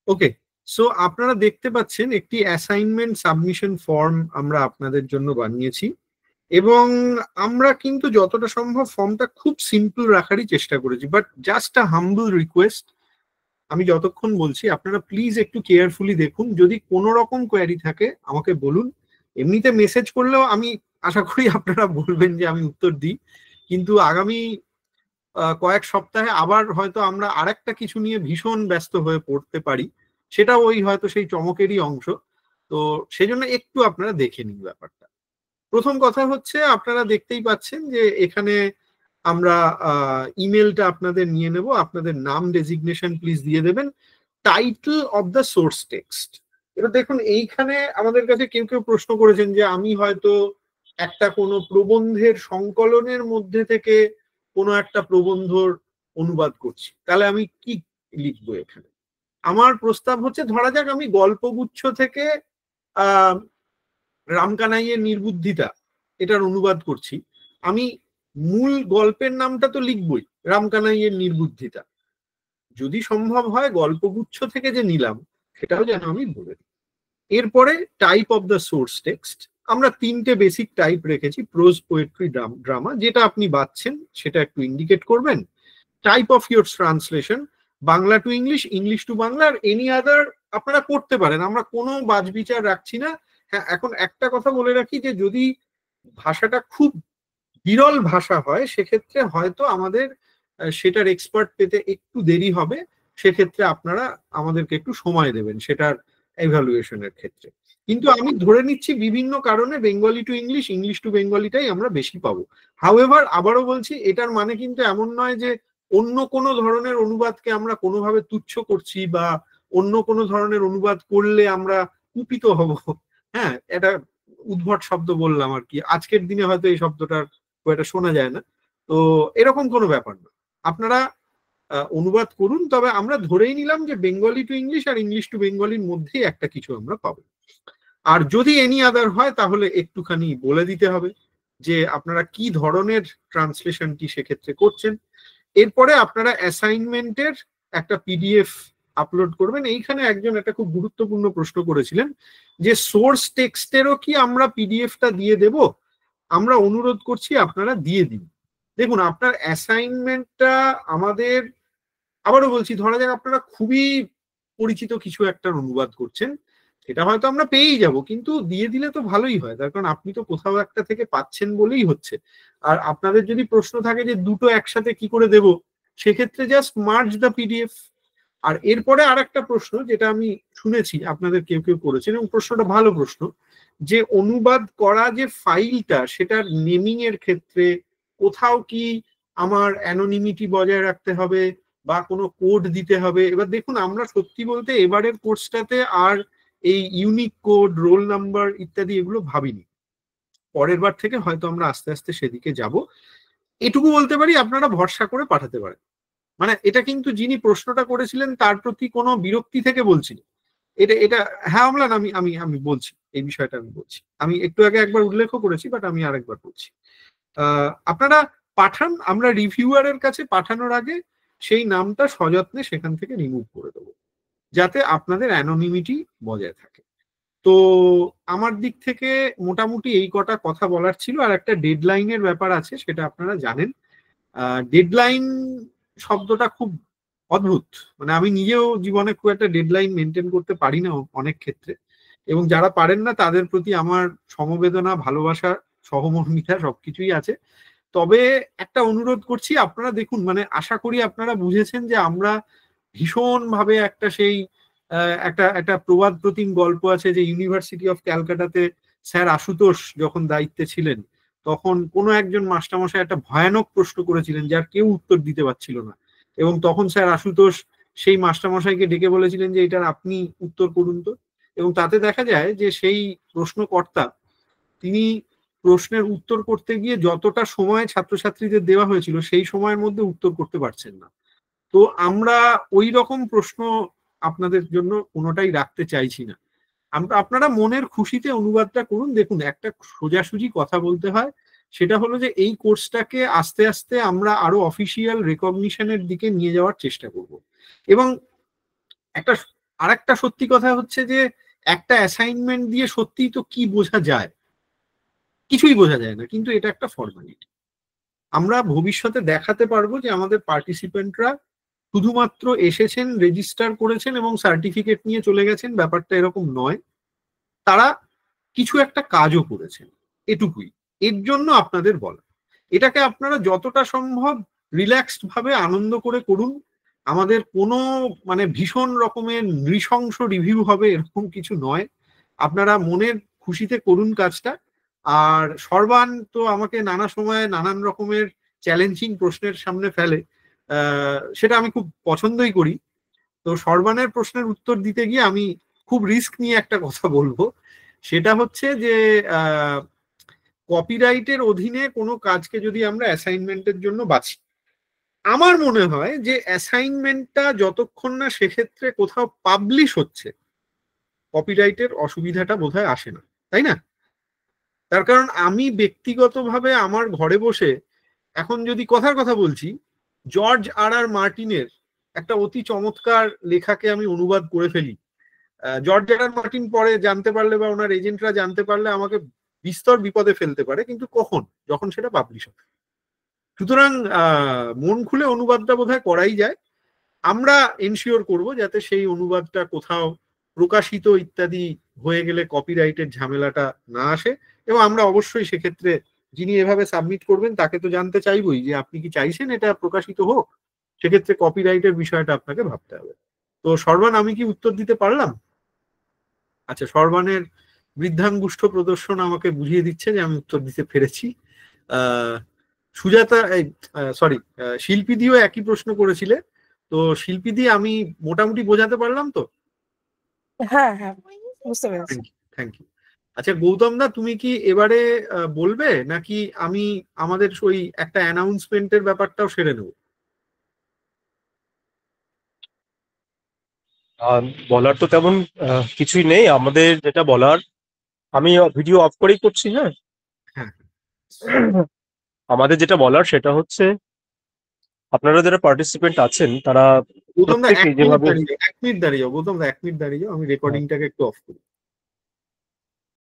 ওকে, so আপনারা দেখতে পাচ্ছেন একটি অ্যাসাইনমেন্ট সাবমিশন ফর্ম আমরা আপনাদের জন্য বানিয়েছি, এবং আমরা কিন্তু যতটা সম্ভব ফর্মটা খুব সিম্পল রাখারই চেষ্টা করেছি। But just a humble request, আমি যতক্ষণ বলছি আপনারা প্লিজ একটু কেয়ারফুলি দেখুন। যদি কোনো রকম কোয়ারি থাকে আমাকে বলুন, এমনিতে মেসেজ করলেও আমি আশা করি আপনারা বলবেন যে আমি উত্তর দিই। কিন্তু আগামী কয়েক সপ্তাহে আবার হয়তো আমরা আরেকটা কিছু নিয়ে ভীষণ ব্যস্ত হয়ে পড়তে পারি, সেটা ওই হয়তো সেই চমকেরই অংশ। তো সেজন্য একটু আপনারা দেখে নিন ব্যাপারটা। প্রথম কথা হচ্ছে, আপনারা দেখতেই পাচ্ছেন যে এখানে আমরা ইমেলটা আপনাদের নিয়ে নেব। আপনাদের নাম ডেজিগনেশন প্লিজ দিয়ে দেবেন, title of the source text. এবার দেখুন, এইখানে আমাদের কাছে কেউ কেউ প্রশ্ন করেছেন যে আমি হয়তো একটা কোনো প্রবন্ধের সংকলনের মধ্যে থেকে কোনো একটা প্রবন্ধর অনুবাদ করছি, তাহলে আমি কি লিখবো এখানে? আমার প্রস্তাব হচ্ছে, ধরা যাক আমি গল্পগুচ্ছ থেকে আহ রামকানাইয়ের নির্বুদ্ধিতা এটার অনুবাদ করছি। আমি মূল গল্পের নামটা তো লিখবই, রামকানাইয়ের নির্বুদ্ধিতা। যদি সম্ভব হয় গল্পগুচ্ছ থেকে যে নিলাম সেটাও যেন আমি বলে দিই। এরপরে type of the source text, আমরা তিনটে বেসিক টাইপ রেখেছি: প্রোজ, পোয়েট্রি, ড্রামা। যেটা আপনি বাছছেন সেটা একটু ইন্ডিকেট করবেন। Type of your translation, Bangla to English, English to Bangla, আর এনি আদার আপনারা করতে পারেন, আমরা কোনো বাছবিচার রাখছি না। হ্যাঁ, এখন একটা কথা বলে রাখি যে যদি ভাষাটা খুব বিরল ভাষা হয় সেক্ষেত্রে হয়তো আমাদের সেটার এক্সপার্ট পেতে একটু দেরি হবে। সেক্ষেত্রে আপনারা আমাদেরকে একটু সময় দেবেন সেটার এভালুয়েশনের ক্ষেত্রে। কিন্তু আমি ধরে নিচ্ছি বিভিন্ন কারণে Bengali to English, English to বেঙ্গলিটাই আমরা বেশি পাবো। হাউএভার, আবারও বলছি, এটার মানে কিন্তু এমন নয় যে অন্য কোনো ধরনের অনুবাদকে আমরা কোনোভাবে তুচ্ছ করছি বা অন্য কোনো ধরনের অনুবাদ করলে আমরা কুপিত হব। হ্যাঁ, এটা উদ্ভট শব্দ বললাম আর কি, আজকের দিনে হয়তো এই শব্দটার এটা শোনা যায় না। তো এরকম কোনো ব্যাপার না, আপনারা অনুবাদ করুন। তবে আমরা ধরেই নিলাম যে বেঙ্গলি টু ইংলিশ আর ইংলিশ টু বেঙ্গলির মধ্যেই একটা কিছু আমরা পাবো। আর যদি এনি আদার হয় তাহলে একটুখানি বলে দিতে হবে যে আপনারা কি ধরনের ট্রান্সলেশনটি সেক্ষেত্রে করছেন। এরপরে আপনারা অ্যাসাইনমেন্টের একটা পিডিএফ আপলোড করবেন। এইখানে একজন একটা খুব গুরুত্বপূর্ণ প্রশ্ন করেছিলেন যে সোর্স টেক্সটেরও কি আমরা পিডিএফটা দিয়ে দেব? আমরা অনুরোধ করছি আপনারা দিয়ে দিন। দেখুন, আপনার অ্যাসাইনমেন্টটা আমাদের, আবারও বলছি, ধরা যাক আপনারা খুবই পরিচিত কিছু একটা অনুবাদ করছেন, সেটা হয়তো আমরা পেয়েই যাব, কিন্তু দিয়ে দিলে তো ভালোই হয়, তার কারণ আপনি তো কোথাও একটা থেকে পাচ্ছেন বলেই হচ্ছে। আর আপনাদের যদি প্রশ্ন থাকে যে দুটো একসাথে কি করে দেব, সেক্ষেত্রে জাস্ট মার্জ দ্য পিডিএফ। আর এরপরে আর একটা প্রশ্ন যেটা আমি শুনেছি আপনাদের কেউ কেউ করেছেন, এবং প্রশ্নটা ভালো প্রশ্ন, যে অনুবাদ করা যে ফাইলটা সেটার নেমিং এর ক্ষেত্রে কোথাও কি আমার অ্যানোনিমিটি বজায় রাখতে হবে বা কোনো কোড দিতে হবে। এবার দেখুন, আমরা সত্যি বলতে এবারের কোর্সটাতে আর এই ইউনিক কোড, রোল নাম্বার ইত্যাদি এগুলো ভাবিনি। পরের বার থেকে হয়তো আমরা আস্তে আস্তে সেদিকে যাব। এটুকু বলতে পারি, আপনারা ভরসা করে পাঠাতে পারেন। মানে এটা কিন্তু যিনি প্রশ্নটা করেছিলেন তার প্রতি কোনো বিরক্তি থেকে বলছিল, এটা এটা হ্যাঁ অম্লান, আমি আমি আমি বলছি এই বিষয়টা, আমি বলছি, আমি একটু আগে একবার উল্লেখও করেছি, বাট আমি আরেকবার বলছি। আপনারা পাঠান, আমরা রিভিউয়ারের কাছে পাঠানোর আগে সেই নামটা সযত্নে সেখান থেকে রিমুভ করে দেবো, যাতে আপনাদের অ্যানোনিমিটি বজায় থাকে। তো আমার দিক থেকে মোটামুটি এই কটা কথা বলার ছিল। আর একটা ডেডলাইনের ব্যাপার আছে, সেটা আপনারা জানেন। ডেডলাইন শব্দটা খুব অদ্ভুত, মানে আমি নিজেও জীবনে খুব একটা ডেডলাইন মেনটেন করতে পারি না অনেক ক্ষেত্রে, এবং যারা পারেন না তাদের প্রতি আমার সমবেদনা, ভালোবাসা, সহমর্মিতা সবকিছুই আছে। তবে একটা অনুরোধ করছি, আপনারা দেখুন, মানে আশা করি আপনারা বুঝেছেন যে আমরা ভীষণ ভাবে একটা সেই একটা একটা প্রবাদ প্রতিম গল্প আছে যে ইউনিভার্সিটি অফ ক্যালকাটাতে স্যার আশুতোষ যখন দায়িত্বে ছিলেন, তখন কোনো একজন মাস্টারমশাই একটা ভয়ানক প্রশ্ন করেছিলেন যার কেউ উত্তর দিতে পারছিল না, এবং তখন স্যার আশুতোষ সেই মাস্টারমশাইকে ডেকে বলেছিলেন যে এটার আপনি উত্তর করুন তো। এবং তাতে দেখা যায় যে সেই প্রশ্নকর্তা, তিনি প্রশ্নের উত্তর করতে গিয়ে যতটা সময় ছাত্রছাত্রীদের দেওয়া হয়েছিল সেই সময়ের মধ্যে উত্তর করতে পারছেন না। তো আমরা ওই রকম প্রশ্ন আপনাদের জন্য কোনোটাই রাখতে চাইছি না। আপনারা মনের খুশিতে অনুবাদটা করুন। দেখুন, একটা সোজাসুজি কথা বলতে হয়, সেটা হলো যে এই কোর্সটাকে আস্তে আস্তে আমরা আরো অফিসিয়াল রেকগনিশনের দিকে নিয়ে যাওয়ার চেষ্টা করব। এবং একটা আরেকটা সত্যি কথা হচ্ছে যে একটা অ্যাসাইনমেন্ট দিয়ে সত্যিই তো কি বোঝা যায়, কিছুই বোঝা যায় না, কিন্তু এটা একটা ফর্মালিটি। আমরা ভবিষ্যতে দেখাতে পারবো যে আমাদের পার্টিসিপেন্টরা শুধুমাত্র এসেছেন, রেজিস্টার করেছেন এবং সার্টিফিকেট নিয়ে চলে গেছেন, ব্যাপারটা এরকম নয়। তারা কিছু একটা কাজও করেছেন, এটুকুই। এর জন্য আপনাদের বলা, এটাকে আপনারা যতটা সম্ভব রিল্যাক্সড ভাবে আনন্দ করে করুন। আমাদের কোনো মানে ভীষণ রকমের নৃশংস রিভিউ হবে এরকম কিছু নয়। আপনারা মনের খুশিতে করুন কাজটা। আর সর্বান তো আমাকে নানা সময়ে নানান রকমের চ্যালেঞ্জিং প্রশ্নের সামনে ফেলে, সেটা আমি খুব পছন্দই করি। তো সর্বানের প্রশ্নের উত্তর দিতে গিয়ে আমি খুব রিস্ক নিয়ে একটা কথা বলবো। সেটা হচ্ছে যে কপিরাইটের অধীনে কোনো কাজকে যদি আমরা অ্যাসাইনমেন্টের জন্য বাছি, আমার মনে হয় যে অ্যাসাইনমেন্টটা যতক্ষণ না সেক্ষেত্রে কোথাও পাবলিশ হচ্ছে, কপিরাইটের অসুবিধাটা বোধহয় আসে না, তাই না? তার কারণ আমি ব্যক্তিগতভাবে আমার ঘরে বসে এখন যদি কথার কথা বলছি, জর্জ আর আর মার্টিনের একটা অতি চমৎকার লেখাকে আমি অনুবাদ করে ফেলি, জর্জ আর আর মার্টিন পরে জানতে পারলে বা ওনার এজেন্টরা জানতে পারলে আমাকে বিস্তর বিপদে ফেলতে পারে, কিন্তু কখন? যখন সেটা পাবলিশ হবে। সুতরাং মন খুলে অনুবাদটা বোধহয় করাই যায়। আমরা এনশিওর করব যাতে সেই অনুবাদটা কোথাও প্রকাশিত ইত্যাদি হয়ে গেলে কপিরাইটের ঝামেলাটা না আসে। এবং আমরা অবশ্যই সেক্ষেত্রে যিনি এভাবে সাবমিট করবেন তাকে তো জানতে চাইবই যে আপনি কি চাইছেন এটা প্রকাশিত হোক। সেক্ষেত্রে কপিরাইটের বিষয়টা আপনাকে ভাবতে হবে। তো সর্বান, আমি কি উত্তর দিতে পারলাম? আচ্ছা, সর্বানের বৃদ্ধাঙ্গুষ্ঠ প্রদর্শন আমাকে বুঝিয়ে দিচ্ছে যে আমি উত্তর দিতে পেরেছি। আহ সুজাতা, সরি, শিল্পীদিও একই প্রশ্ন করেছিলে। তো শিল্পীদি, আমি মোটামুটি বোঝাতে পারলাম তো? হ্যাঁ হ্যাঁ, বুঝতে পেরেছি। Thank you. আচ্ছা গৌতম দা, তুমি কি এবারে বলবে, নাকি আমি আমাদের ওই একটা অ্যানাউন্সমেন্টের ব্যাপারটাও সেরে নেব? বলার তো তেমন কিছুই নেই আমাদের, যেটা বলার আমি ভিডিও অফ করেই করছি। হ্যাঁ, হ্যাঁ, আমাদের যেটা বলার সেটা হচ্ছে আপনারা যারা পার্টিসিপেন্ট আছেন তারা গৌতম দা এক প্রত্যেকে মিনিট যেভাবে দাঁড়িয়ে যাও, 1 মিনিট দাঁড়িয়ে যাও, গৌতম দা 1 মিনিট দাঁড়িয়ে যাও, আমি রেকর্ডিংটাকে একটু অফ করি।